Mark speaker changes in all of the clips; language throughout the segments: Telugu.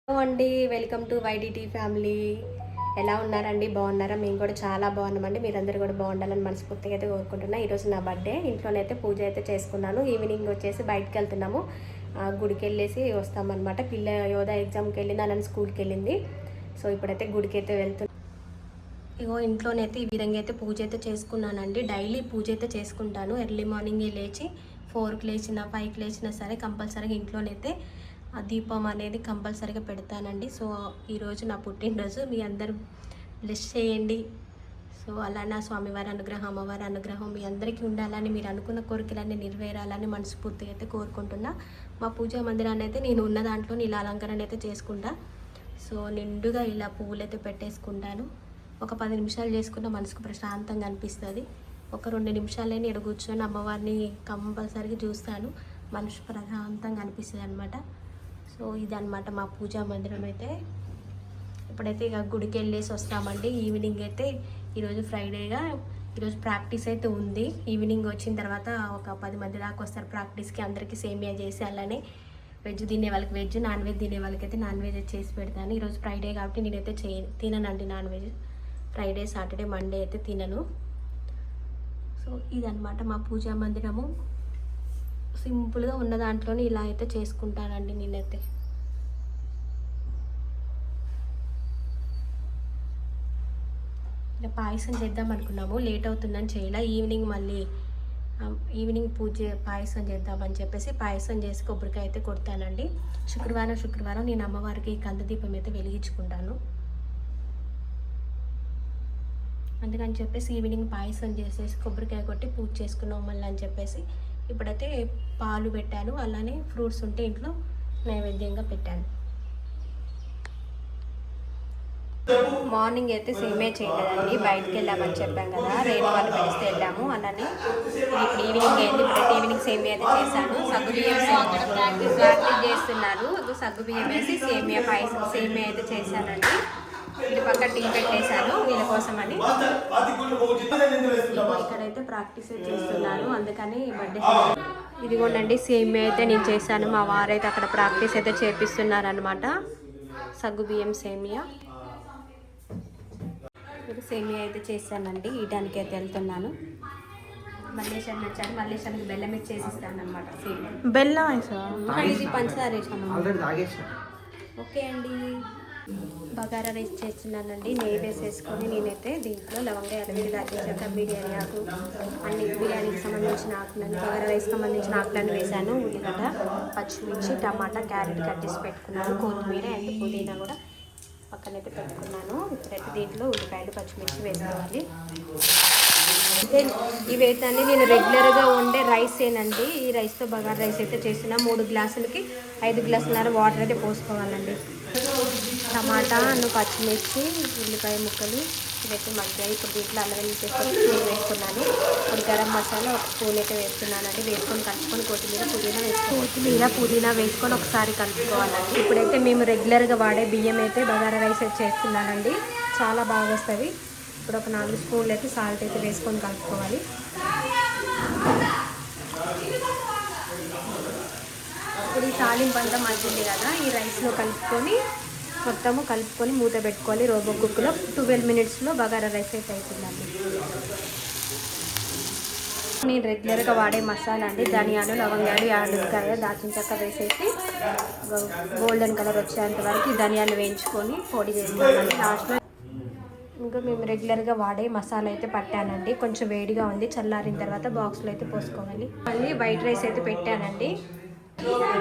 Speaker 1: హలో అండి, వెల్కమ్ టు వైడిటీ ఫ్యామిలీ. ఎలా ఉన్నారండి? బాగున్నారా? మేము కూడా చాలా బాగున్నామండి. మీరందరూ కూడా బాగుండాలని మనస్ఫూర్తిగా అయితే కోరుకుంటున్నా. ఈరోజు నా బర్త్డే. ఇంట్లోనైతే పూజ అయితే చేసుకున్నాను. ఈవినింగ్ వచ్చేసి బయటకు వెళ్తున్నాము, గుడికి వెళ్ళేసి వస్తామన్నమాట. పిల్ల యోధా ఎగ్జామ్కి వెళ్ళింది, నన్ను స్కూల్కి వెళ్ళింది. సో ఇప్పుడైతే గుడికి అయితే వెళ్తున్నాను. ఇగో ఇంట్లోనైతే ఈ విధంగా అయితే పూజ అయితే చేసుకున్నానండి. డైలీ పూజ అయితే చేసుకుంటాను. ఎర్లీ మార్నింగే లేచి 4కి లేచినా 5కి లేచినా సరే కంపల్సరీగా ఇంట్లోనైతే ఆ దీపం అనేది కంపల్సరీగా పెడతానండి. సో ఈరోజు నా పుట్టినరోజు, మీ అందరూ బ్లెస్ చేయండి. సో అలా నా స్వామివారి అనుగ్రహం, అమ్మవారి అనుగ్రహం మీ అందరికీ ఉండాలని, మీరు అనుకున్న కోరికలన్నీ నెరవేరాలని మనస్ఫూర్తిగా అయితే కోరుకుంటున్నా. మా పూజా మందిరాన్ని అయితే నేను ఉన్న దాంట్లో ఇలా అలంకరణ అయితే చేసుకుంటా. సో నిండుగా ఇలా పువ్వులు అయితే పెట్టేసుకుంటాను. ఒక 10 నిమిషాలు చేసుకున్న మనసుకు ప్రశాంతంగా అనిపిస్తుంది. ఒక 2 నిమిషాలైనా ఇక్కడ కూర్చొని అమ్మవారిని కంపల్సరీగా చూస్తాను, మనసు ప్రశాంతంగా అనిపిస్తుంది అనమాట. సో ఇదనమాట మా పూజా మందిరం అయితే. ఇప్పుడైతే ఇక గుడికి వెళ్ళేసి వస్తామండి. ఈవినింగ్ అయితే ఈరోజు ఫ్రైడేగా ఈరోజు ప్రాక్టీస్ అయితే ఉంది. ఈవినింగ్ వచ్చిన తర్వాత ఒక 10 మంది దాకా వస్తారు ప్రాక్టీస్కి. అందరికీ సేమియా చేసి, అలానే వెజ్ తినే వాళ్ళకి వెజ్, నాన్ వెజ్ తినే వాళ్ళకి అయితే నాన్ వెజ్ చేసి పెడతాను. ఈరోజు ఫ్రైడే కాబట్టి నేనైతే తిననండి non veg. Friday, Saturday, Monday అయితే తినను. సో ఇదనమాట మా పూజా మందిరము. సింపుల్గా ఉన్న దాంట్లోనే ఇలా అయితే చేసుకుంటానండి నేనైతే. ఇలా పాయసం చేద్దాం అనుకున్నాము, లేట్ అవుతుందని చేయలే. ఈవినింగ్ పూజ పాయసం చేద్దామని చెప్పేసి పాయసం చేసి కొబ్బరికాయ అయితే కొడతానండి. శుక్రవారం నేను అమ్మవారికి కందదీపం అయితే వెలిగించుకుంటాను. అందుకని చెప్పేసి ఈవినింగ్ పాయసం చేసేసి కొబ్బరికాయ కొట్టి పూజ చేసుకున్నాం మళ్ళీ అని చెప్పేసి ఇప్పుడైతే పాలు పెట్టాను. అలానే ఫ్రూట్స్ ఉంటే ఇంట్లో నైవేద్యంగా పెట్టాను. మార్నింగ్ అయితే సేమియా చేయలేదండి, బయటకు వెళ్ళామని చెప్పాం కదా, రేపు వాళ్ళు పిలిస్తే వెళ్ళాము. అలానే ఇప్పుడు ఈవినింగ్ అయింది. ఇప్పుడైతే ఈవినింగ్ సేమియా అయితే చేశాను. సగ్గుబియ్యం ప్రాక్టీస్ చేస్తున్నారు. సగ్గుబియ్యం వేసి సేమియా పాయసం సేమియా అయితే చేశానండి. ఇటు పక్క టీ పెట్టేశాను వీళ్ళ కోసం అని. ఇక్కడైతే ప్రాక్టీస్ చేస్తున్నారు, అందుకని బర్త్డే ఇదిగోండి సేమియా అయితే నేను చేశాను. మా వారైతే అక్కడ ప్రాక్టీస్ అయితే చేపిస్తున్నారు అనమాట. సగ్గుబియ్యం సేమియా సేమియా అయితే చేశానండి. ఈటానికి అయితే వెళ్తున్నాను. మల్లేశ్వరం వచ్చాను, మల్లేశ్వరానికి బెల్లం ఇచ్చి చేసిస్తాను అనమాట. సేమియా
Speaker 2: బెల్లం
Speaker 1: ఇది పంచదార వేసాను. ఓకే అండి. బగారా రైస్ చేస్తున్నానండి. నెయ్యి వేసేసుకొని నేనైతే దీంట్లో లవంగా, యాలకులు, దాల్చిన చెక్క, బిర్యానీ ఆకు, అన్ని బిర్యానీకి సంబంధించిన ఆకులని, బగారా రైస్కి సంబంధించిన ఆకులను వేసాను. ఉల్లిగడ్డ, పచ్చిమిర్చి, టమాటా, క్యారెట్ కట్ చేసి పెట్టుకున్నాను. కొత్తిమీర అండ్ పుదీనా కూడా పక్కనైతే పెట్టుకున్నాను. ఇప్పుడైతే దీంట్లో ఉల్లిపాయలు, పచ్చిమిర్చి వేసుకోవాలి. ఇవైతే నేను రెగ్యులర్గా వండే రైసేనండి. ఈ రైస్తో బగారా రైస్ అయితే చేసిన 3 గ్లాసులకి 5 గ్లాసులన్నర వాటర్ అయితే పోసుకోవాలండి. టమాటా, పచ్చిమిర్చి, ఉల్లిపాయ ముక్కలు ఇవైతే మగ్గాయి. ఇప్పుడు దీంట్లో అల్లం వేసుకొని స్పూన్ వేసుకున్నాను. ఇప్పుడు గరం మసాలా ఒక స్పూన్ అయితే వేస్తున్నానండి. వేసుకొని కలుపుకొని కొత్తిమీర పుదీనా వేసుకొని ఒకసారి కలుపుకోవాలండి. ఇప్పుడైతే మేము రెగ్యులర్గా వాడే బియ్యం అయితే బగారా రైస్ అయితే చేస్తున్నానండి. చాలా బాగా వస్తుంది. ఇప్పుడు ఒక 4 స్పూన్లు అయితే సాల్ట్ అయితే వేసుకొని కలుపుకోవాలి. ఇప్పుడు ఈ తాలింపు అంతా మగ్గింది కదా, ఈ రైస్లో కలుపుకొని మూత పెట్టుకోవాలి. రోబో కుక్కలో 12 మినిట్స్లో బగారా రైస్ అయితే అవుతుందండి. నేను రెగ్యులర్గా వాడే మసాలా అండి. ధనియాలు, లవంగాలు, యాలక్కాయ, దాల్చిన చెక్క వేసేసి గోల్డెన్ కలర్ వచ్చేంత వరకు ధనియాలు వేయించుకొని పొడి చేసుకోవాలండి. లాస్ట్లో ఇంకా మేము రెగ్యులర్గా వాడే మసాలా అయితే పట్టానండి. కొంచెం వేడిగా ఉంది, చల్లారిన తర్వాత బాక్స్లో అయితే పోసుకోవాలి. మళ్ళీ వైట్ రైస్ అయితే పెట్టానండి.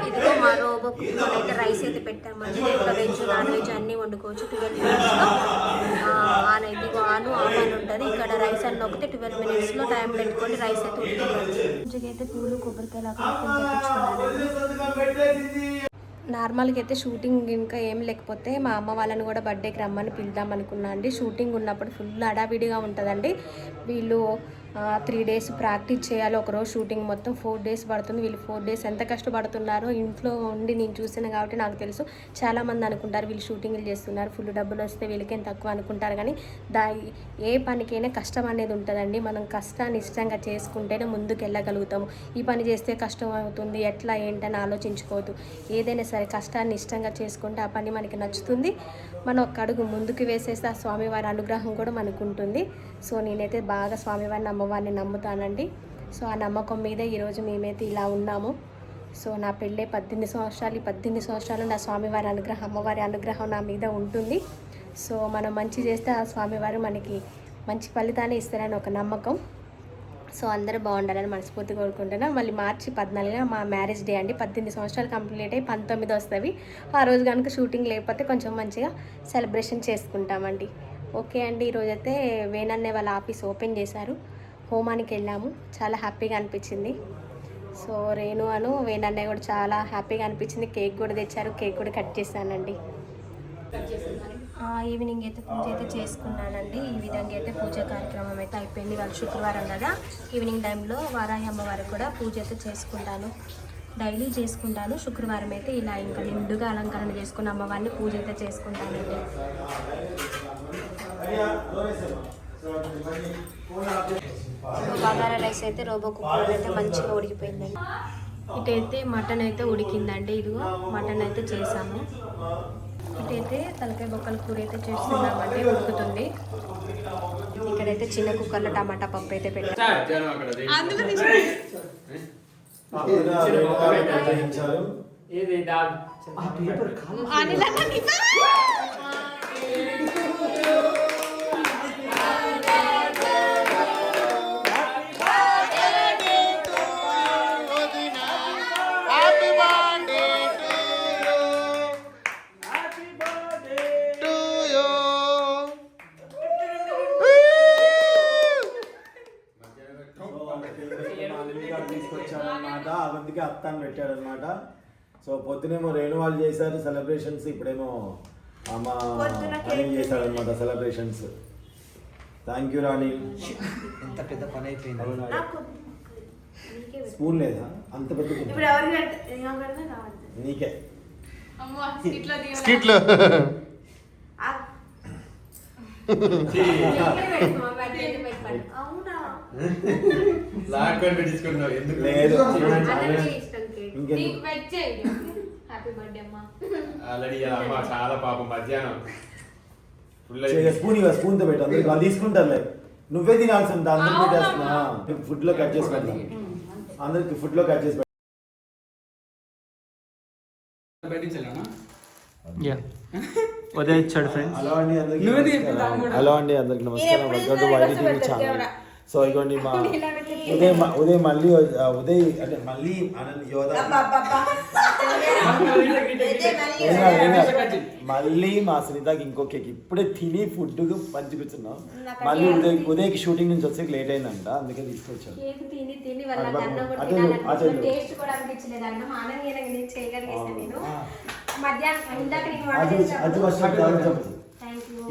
Speaker 1: ఇదిగో మా రోబో కుక్కలో అయితే రైస్ అయితే పెట్టామండి. దీంట్లో వెజ్, నాన్ వెజ్ అన్నీ వండుకోవచ్చు. 12 మినిట్స్లో ఆన్ ఉంటుంది. ఇక్కడ రైస్ అన్న ఒకటి 12 మినిట్స్లో టైం పెట్టుకొని రైస్ అయితే ఉడుకుతుంది. మంచిగా అయితే పూలు, కొబ్బరికాయలు తెప్పించుకున్నాను. నార్మల్గా అయితే షూటింగ్ ఇంకా ఏం లేకపోతే మా అమ్మ వాళ్ళని కూడా బర్త్డేకి రమ్మని పిలుద్దాం అనుకున్నా అండి. షూటింగ్ ఉన్నప్పుడు ఫుల్ హడావిడిగా ఉంటుందండి. వీళ్ళు 3 days ప్రాక్టీస్ చేయాలి. ఒకరోజు షూటింగ్ మొత్తం 4 days పడుతుంది. వీళ్ళు 4 days ఎంత కష్టపడుతున్నారో ఇంట్లో ఉండి నేను చూసాను కాబట్టి నాకు తెలుసు. చాలామంది అనుకుంటారు వీళ్ళు షూటింగ్లు చేస్తున్నారు, ఫుల్ డబ్బులు వస్తే వీళ్ళకేం తక్కువ అనుకుంటారు. కానీ ఏ పనికైనా కష్టం అనేది ఉంటుందండి. మనం కష్టాన్ని ఇష్టంగా చేసుకుంటేనే ముందుకు వెళ్ళగలుగుతాము. ఈ పని చేస్తే కష్టం అవుతుంది ఎట్లా ఏంటని ఆలోచించుకోవద్దు. ఏదైనా సరే కష్టాన్ని ఇష్టంగా చేసుకుంటే ఆ పని మనకి నచ్చుతుంది. మనం ఒక అడుగు ముందుకు వేసేస్తే ఆ స్వామివారి అనుగ్రహం కూడా మనకు ఉంటుంది. సో నేనైతే బాగా స్వామివారిని అమ్మవారిని నమ్ముతానండి. సో ఆ నమ్మకం మీద ఈరోజు మేమైతే ఇలా ఉన్నాము. సో నా పెళ్ళే 18 సంవత్సరాలు. 18 సంవత్సరాలు నా స్వామివారి అనుగ్రహం, అమ్మవారి అనుగ్రహం నా మీద ఉంటుంది. సో మనం మంచి చేస్తే ఆ స్వామివారు మనకి మంచి ఫలితాన్ని ఇస్తారని ఒక నమ్మకం. సో అందరూ బాగుండాలని మనస్ఫూర్తి కోరుకుంటున్నాను. మళ్ళీ మార్చి 14న మా మ్యారేజ్ డే అండి. 18 సంవత్సరాలు కంప్లీట్ అయ్యి 19 వస్తుంది. ఆ రోజు కనుక షూటింగ్ లేకపోతే కొంచెం మంచిగా సెలబ్రేషన్ చేసుకుంటామండి. ఓకే అండి, ఈరోజైతే వేణన్నయ్య వాళ్ళ ఆఫీస్ ఓపెన్ చేశారు. హోమానికి వెళ్ళాము, చాలా హ్యాపీగా అనిపించింది. సో రేణు అను వేణన్నయ్య కూడా చాలా హ్యాపీగా అనిపించింది. కేక్ కూడా తెచ్చారు, కేక్ కూడా కట్ చేశానండి. ఈవినింగ్ అయితే పూజ అయితే చేసుకున్నానండి. ఈ విధంగా అయితే పూజ కార్యక్రమం అయితే అయిపోయింది. వాళ్ళు శుక్రవారం కదా, ఈవినింగ్ టైంలో వారాహి అమ్మవారికి కూడా పూజ అయితే చేసుకుంటాను, డైలీ చేసుకుంటాను. శుక్రవారం అయితే ఇలా ఇంకా నిండుగా అలంకరణ చేసుకుని అమ్మవారిని పూజ అయితే చేసుకుంటానండి. బగారా రైస్ అయితే రోబో కుక్కర్ అయితే మంచిగా ఉడికిపోయిందండి. ఇటైతే మటన్ అయితే ఉడికిందండి. ఇదిగో మటన్ అయితే చేసాము. ఇటైతే తలకాయ బొక్కల కూర అయితే చేస్తున్నామండి, ఉడుకుతుంది. ఇక్కడైతే చిన్న కుక్కర్లో టమాటా పప్పు అయితే పెట్టారు.
Speaker 2: తీసుకొచ్చాడనమాట, అవంతికి అత్తాన్ని పెట్టాడనమాట. సో పొద్దునేమో రేణు వాళ్ళు చేశారు సెలబ్రేషన్స్, ఇప్పుడేమో అమ్మ అనిల్ చేశాడనమాట సెలబ్రేషన్స్. థ్యాంక్ యూ రాణి.
Speaker 3: ఎంత పెద్ద పని అయిపోయింది.
Speaker 2: స్పూన్ లేదా అంత పెద్ద? నీకే
Speaker 3: స్కిట్లు
Speaker 4: చాలా పాపం మధ్యాహ్నం
Speaker 2: స్పూన్ తో పెట్టు, అందరికి వాళ్ళు తీసుకుంటారులే. నువ్వే తినాల్సి ఉంటుంది, అందరికి పెట్టేస్తున్నా. ఫుడ్ లో కట్ చేసి పెడతాం, అందరికి ఫుడ్ లో కట్ చేసి
Speaker 3: ఉదయ్ ఇచ్చాడు ఫ్రెండ్స్.
Speaker 2: హలో అండి అందరికి నమస్కారం. Welcome to YT TV channel. So ఇగోండి మా ఉదయ్ మళ్ళీ అంటే మళ్ళీ మళ్ళీ మా సునీతకి ఇంకో కేక్ ఇప్పుడే తిని ఫుడ్ మంచి కూర్చున్నాం. మళ్ళీ ఉదయ్కి షూటింగ్ నుంచి వచ్చే లేట్ అయిందంట, అందుకే తీసుకొచ్చాను.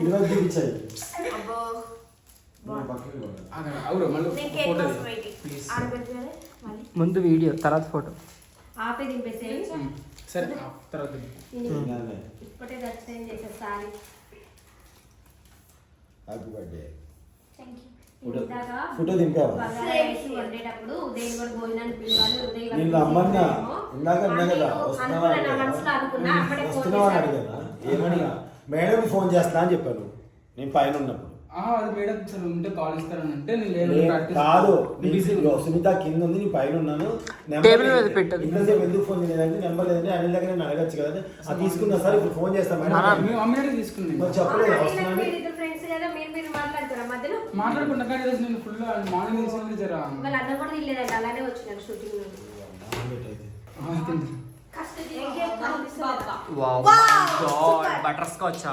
Speaker 2: ఇరవై చూపించాయి.
Speaker 3: ముందు వీడియో తర్వాత ఫోటో.
Speaker 4: సరే తర్వాత
Speaker 2: హ్యాపీ బర్త్డే. ఫోటో దింపావా? నిన్న అమ్మన్నా ఇందాక అన్నా కదా వస్తున్నావా అని అడిగానా? ఏమని? మేడం ఫోన్ చేస్తా అని చెప్పాను నేను పైన ఉన్నప్పుడు.
Speaker 4: అది మేడం ఉంటే కాల్ ఇస్తారని అంటే
Speaker 2: కాదు, సునీత కింద ఉంది, నేను పైన ఉన్నాను. ఇంతసేపు ఎందుకు ఫోన్ చేయలేదంటే నెంబర్ లేదంటే అనిల్ దగ్గర నేను అడగచ్చు కదా. అది తీసుకున్నా సార్, ఇప్పుడు ఫోన్ చేస్తాను మేడం
Speaker 4: తీసుకున్నాను.
Speaker 2: చెప్పలేదు వస్తున్నాను
Speaker 4: మాట్లాడుకుంటా కానీ నేను ఫుల్ మార్నింగ్
Speaker 3: బటర్ స్కాచ్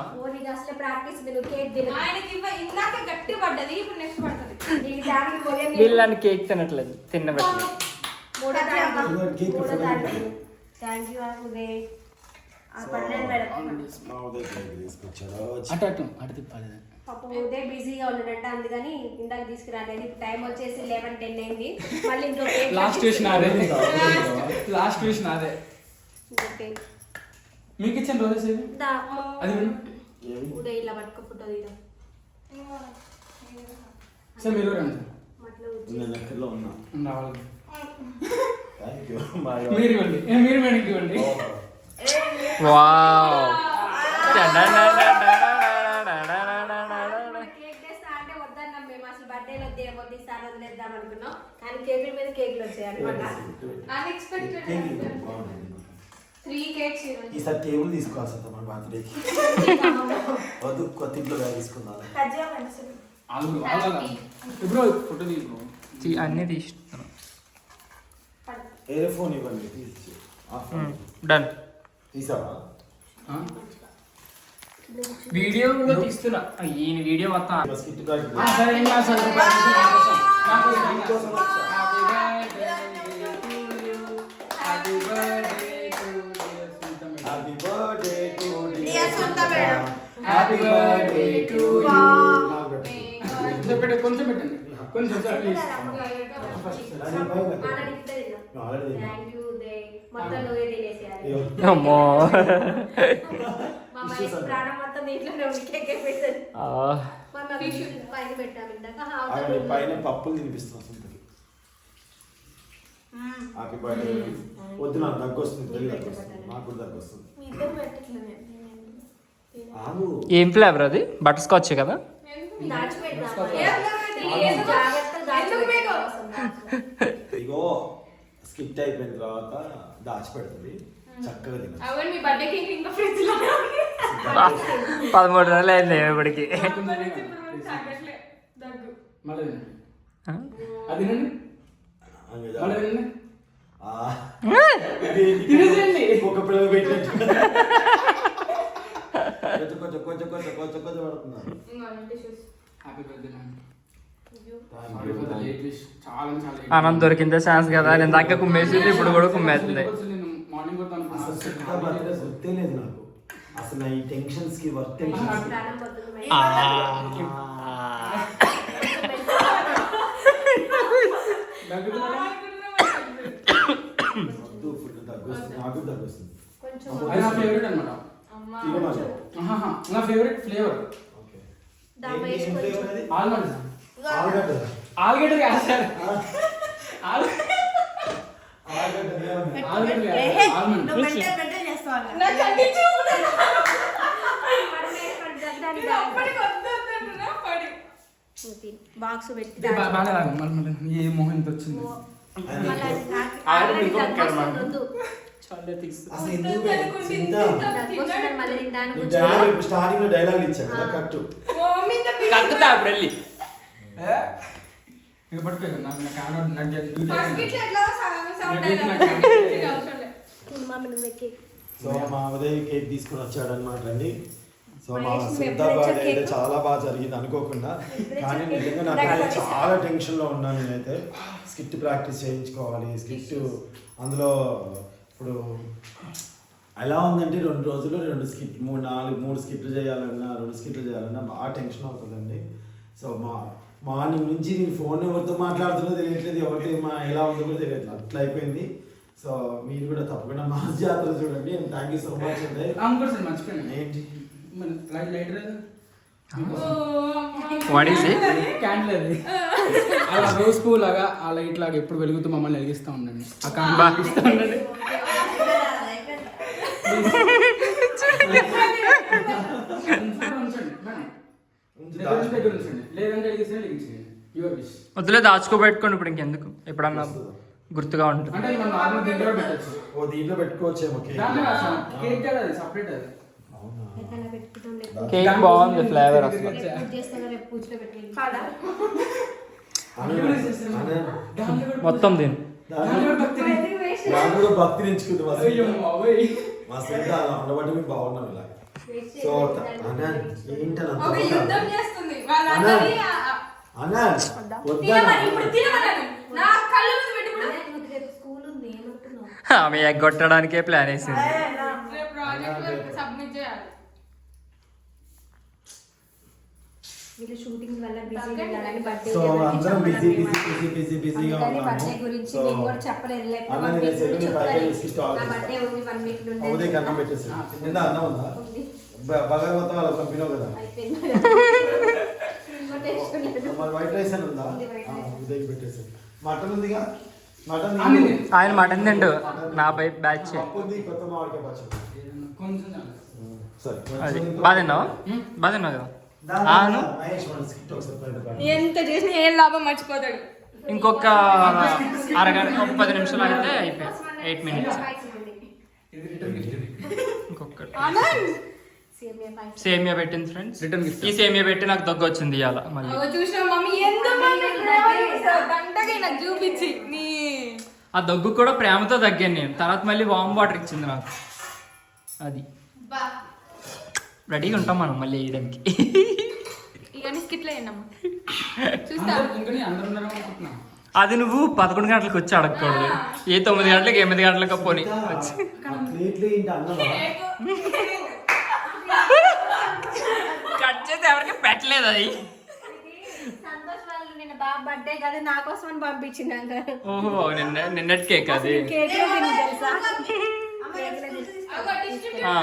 Speaker 3: వీళ్ళని కేక్ తినట్లేదు, తిన్నబెట్టలేదు.
Speaker 4: అటు అటు అటు తిప్పాలి.
Speaker 1: పాపం ఉదయం బిజీగా ఉన్నాడంట, అందుకని ఇందాక తీసుకురాలేదు. టైం వచ్చేసి 11:10 అయింది. మళ్ళీ ఇంకో
Speaker 4: లాస్ట్ ట్యూషన్ అదే లాస్ట్ ట్యూషన్ అదే మీకు ఇచ్చిన రోజెస్ ఏవి అది
Speaker 1: ఉదయం ఇలా పట్టుకో ఫోటో తీద్దాం.
Speaker 4: సార్ మీరు రండి
Speaker 2: నేను ఎక్కడో ఉన్నా.
Speaker 4: రావాలి
Speaker 2: థ్యాంక్ యూ.
Speaker 4: మీరు ఇవ్వండి మీరు మేడకి ఇవ్వండి
Speaker 3: వావ్
Speaker 1: కేక్ తెస్తా అంటే వద్దన్నాం మేము. అసలు బర్త్డేలో వద్దు ఈసారి వదిలేద్దాం అనుకున్నాం, కానీ కేకుల మీద కేకులు వచ్చాయి అనమాట. అన్ఎక్స్పెక్టెడ్ 3 కేక్స్
Speaker 2: ఈసారి టేబుల్ తీసుకోవాలి సార్ మన బర్త్డేకి. వద్దు కొత్త ఇంట్లో తీసుకుందాం.
Speaker 4: ఇప్పుడు ఫోటో తీసుకో
Speaker 3: అన్నీ తీస్తున్నాను.
Speaker 2: ఏ ఫోన్ ఇవ్వండి తీసి.
Speaker 3: డన్.
Speaker 2: తీసావా?
Speaker 3: వీడియో కూడా తీస్తున్నా. ఈయన వీడియో మొత్తం
Speaker 2: స్కిట్ ప్రాక్టీస్.
Speaker 4: సరే ఏం కాదు sir
Speaker 2: happy birthday to dear సొంత madam.
Speaker 4: Happy birthday to you. కొంచెం పెట్టండి కొంచెం సార్ ప్లీజ్.
Speaker 1: మొత్తం నువ్వే తినేసేయాలి.
Speaker 3: అమ్మో
Speaker 1: మా మనిషి ప్రాణం మొత్తం దీంట్లోనే ఉంది. కేక్ పెట్టాను మా మనిషి పైన పెట్టాము ఇందాక.
Speaker 2: పైన పప్పులు తినిపిస్తున్నాం సొంతకి. Happy birthday. వద్దు నాకు దగ్గు వస్తుంది, దగ్గు వస్తుంది, నాకు కూడా దగ్గు వస్తుంది. ఆగు.
Speaker 3: ఏం ఫ్లేవర్ అది? బటర్ స్కాచ్ కదా?
Speaker 2: ఇగో స్కిట్ అయిపోయిన తర్వాత దాచిపెడుతుంది, చక్కగా తిన.
Speaker 3: 13 నెలలు అయింది ఇప్పటికి.
Speaker 4: మళ్ళీ అది నండి మళ్ళీ తినండి. తినేసేయండి.
Speaker 2: ఒక పిల్లలు పెట్టినట్టు కొంచెం కొంచెం కొంచెం కొంచెం కొంచెం పడుతున్నారు.
Speaker 4: హ్యాపీ బర్త్డే చాలా చాలా
Speaker 3: ఆనంద్ దొరికిందే ఛాన్స్ కదా. నేను దాకా కుమ్మేసింది, ఇప్పుడు కూడా కుమ్మేస్తుంది.
Speaker 4: నేను మార్నింగ్ కూడా
Speaker 2: అసలు సిక్తా బర్త్డే గుర్తే లేదు నాకు. అసలు నా ఈ టెన్షన్స్ కి వర్క్ టెన్షన్స్ వద్దు. ఫుడ్ దగ్గు వస్తుంది, నాకు దగ్గు వస్తుంది.
Speaker 4: అది నా ఫేవరెట్ అనమాట. నా ఫేవరెట్ ఫ్లేవర్ ఆల్మండ్. ఆలుగడ్డ కాదు సార్, ఆలుగడ్డ ఆల్మండ్.
Speaker 1: బాక్స్ పెట్టి
Speaker 4: బాగా మళ్ళీ ఏ మోహన్ వచ్చింది.
Speaker 2: స్టార్టింగ్ లో డైలాగ్ ఇచ్చాను కదా కట్టు.
Speaker 3: కట్టుతా ఇప్పుడు వెళ్ళి.
Speaker 4: ఇక పట్టుకోలేదు నాకు
Speaker 2: సో మా ఉదయ్ కేక్ తీసుకుని వచ్చాడు అనమాట అండి. సో మా సిద్ధా బర్త్డే అయితే చాలా బాగా జరిగింది అనుకోకుండా. కానీ నిజంగా నాకు చాలా టెన్షన్లో ఉన్నాను నేనైతే. స్కిట్ ప్రాక్టీస్ చేయించుకోవాలి. స్కిట్ అందులో ఇప్పుడు ఎలా ఉందంటే 2 రోజులు 2 స్కిట్ 3 స్కిట్లు చేయాలన్నా 2 స్కిట్లు చేయాలన్నా బాగా టెన్షన్ అవుతుందండి. సో మార్నింగ్ నుంచి నేను ఫోన్ ఎవరితో మాట్లాడుతున్నా తెలియట్లేదు, ఎవరితో ఎలా ఉందో కూడా తెలియట్లేదు, అట్లా అయిపోయింది. సో మీరు కూడా తప్పకుండా మా జాతర చూడండి. థ్యాంక్ యూ సో మచ్ అండి.
Speaker 4: మర్చిపోయాను
Speaker 2: ఏంటి
Speaker 4: lighter
Speaker 3: what is it?
Speaker 4: Candle అది అలా రోజ్ పువ్వు లాగా ఆ లైట్ లాగా ఎప్పుడు వెలుగుతూ మమ్మల్ని వెలిగిస్తూ ఉండండి. ఆ క్యాండిల్ వెలిగిస్తూ ఉండండి. దగ్గర ఉంచండి, లేదంటే వెలిగిస్తే వెలిగించండి. Your wish.
Speaker 3: వద్దులే, దాచుకోబెట్టుకోండి ఇప్పుడు ఇంకెందుకు, ఎప్పుడన్నా గుర్తుగా ఉంటుంది.
Speaker 4: అంటే మనం నార్మల్ దీంట్లో పెట్టచ్చు.
Speaker 2: ఓ దీంట్లో పెట్టుకోవచ్చేమో కేక్.
Speaker 4: కేక్ కదా అది సపరేట్ అది.
Speaker 3: కేక్ బాగుంది, ఫ్లేవర్ అసలు. మొత్తం దీని
Speaker 2: దాంట్లో భక్తి ఎంచుకుంటాం మా స్నేహిత ఉండబట్టి మేము బాగున్నాం ఇలా. సో అన్నా ఏంటన్నా
Speaker 3: ఆమె ఎగ్గొట్టడానికే ప్లాన్ వేసింది.
Speaker 1: షూటింగ్ వల్ల బిజీ ఉన్నారని బర్త్డే
Speaker 2: సో అందరం బిజీగా ఉన్నాము
Speaker 1: బర్త్డే గురించి
Speaker 2: సో
Speaker 1: నేను కూడా చెప్పలేదు లేకపోతే
Speaker 2: అన్న నేను సెకండ్ ప్యాకేజ్ ఇష్టం
Speaker 1: నా బర్త్డే ఉంది 1 వీక్ నుండి
Speaker 2: ఉదయం అన్నం పెట్టేసి నిన్న అన్నం ఉందా బగారు మొత్తం వాళ్ళకి పంపినావు కదా మరి వైట్ రైస్ అని ఉందా ఉదయం పెట్టేసి మటన్ ఉందిగా మటన్
Speaker 3: ఆయన మటన్ తిండు నా పై బ్యాచ్
Speaker 2: పప్పు ఉంది కొత్త మామిడికాయ పచ్చడి
Speaker 4: కొంచెం చాలు.
Speaker 2: సరే
Speaker 3: అది బాగా తిన్నావా బాగా తిన్నావు కదా అవును.
Speaker 2: మహేష్ మన స్కిట్ ఒకసారి బయట పెట్టు.
Speaker 5: ఎంత చేసినా ఏం లాభం మర్చిపోతాడు.
Speaker 3: ఇంకొక అరగంట 10 నిమిషాలు అయితే అయిపోయి 8 మినిట్స్ ఇంకొకటి సేమియా పెట్టింది ఫ్రెండ్స్
Speaker 4: రిటర్న్ గిఫ్ట్
Speaker 3: ఈ సేమియా పెట్టి నాకు దగ్గు వచ్చింది ఇవాళ మళ్ళీ
Speaker 5: అగో చూసినా మమ్మీ ఎంతమంది ప్రేమ చూసావు? దండగా నాకు చూపించి నీ
Speaker 3: ఆ దగ్గు కూడా ప్రేమతో తగ్గాను నేను తర్వాత మళ్ళీ వామ్ వాటర్ ఇచ్చింది నాకు అది రెడీగా ఉంటాం మనం మళ్ళీ వేయడానికి
Speaker 5: ఇవన్నీ స్కిట్లు వేయండమ్మా చూస్తా.
Speaker 4: ఇంకా అందరూ ఉన్నారు అనుకుంటున్నా.
Speaker 3: అది నువ్వు 11 గంటలకు వచ్చి అడగకూడదు ఏ 9 గంటలకు 8 గంటలకు పోనీ వచ్చి
Speaker 2: ఆ ప్లేట్లు ఏంటి అన్నమా
Speaker 3: కట్ చేసి ఎవరికి పెట్టలేదు అది
Speaker 1: సంతోష్ వాళ్ళు నిన్న బాబు బర్త్డే కదా నా కోసం అని పంపించినాక
Speaker 3: ఓహో నిన్నటి కేక్ అది
Speaker 1: కేక్ తెలుసా ఆ.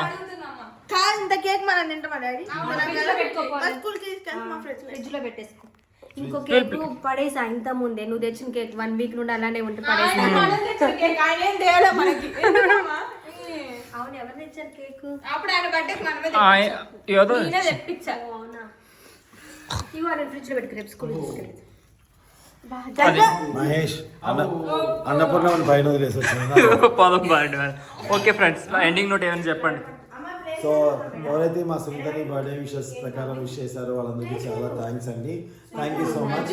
Speaker 6: కాదు ఇంత కేక్ మనం తింటామా డాడీ
Speaker 1: ఫ్రిడ్జ్ లో పెట్టేసుకో ఇంకో కేక్ పడేసా ఇంత ముందే నువ్వు తెచ్చిన కేక్ 1 వీక్ నుండి అలానే ఉంటే పడేసా
Speaker 5: ఆయన ఏం తేడా మనకి ఎందుకమ్మా?
Speaker 1: అవును ఎవరు తెచ్చారు కేక్
Speaker 5: అప్పుడు ఆయన బర్త్డేకి మనమే
Speaker 3: ఏదో
Speaker 5: నేనే తెప్పించా.
Speaker 1: అవునా ఇవి నేను ఫ్రిడ్జ్ లో పెట్టుకు రేపు స్కూల్ తీసుకెళ్ళి
Speaker 3: అది
Speaker 2: మహేష్ అన్నపూర్ణ పైన వదిలేసి వచ్చిన
Speaker 3: పదం బాగుంది ఓకే ఫ్రెండ్స్ ఎండింగ్ నోట్ ఏమైనా చెప్పండి
Speaker 2: సో ఎవరైతే మా సుందరి బర్త్డే విషెస్ ప్రకారం విష్ చేశారో వాళ్ళందరికీ చాలా థ్యాంక్స్ అండి థ్యాంక్ యూ సో మచ్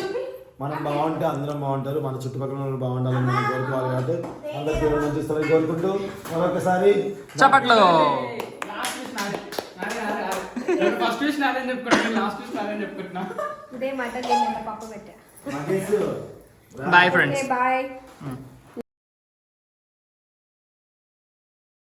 Speaker 2: మనం బాగుంటే అందరం బాగుంటారు మన చుట్టుపక్కల వాళ్ళు బాగుండాలని మనం కోరుకోవాలి కాబట్టి అందరికీ మంచి ఇస్తారని కోరుకుంటూ మరొకసారి
Speaker 3: చప్పట్లు
Speaker 4: ఫస్ట్ విష్ నాదని చెప్పుకుంటున్నా లాస్ట్ విష్ నాదని చెప్పుకుంటున్నా.
Speaker 1: ఉదయం మటన్ తిన్నా పప్పు పెట్టా
Speaker 2: మహేష్
Speaker 3: బాయ్ ఫ్రెండ్స్
Speaker 1: బాయ్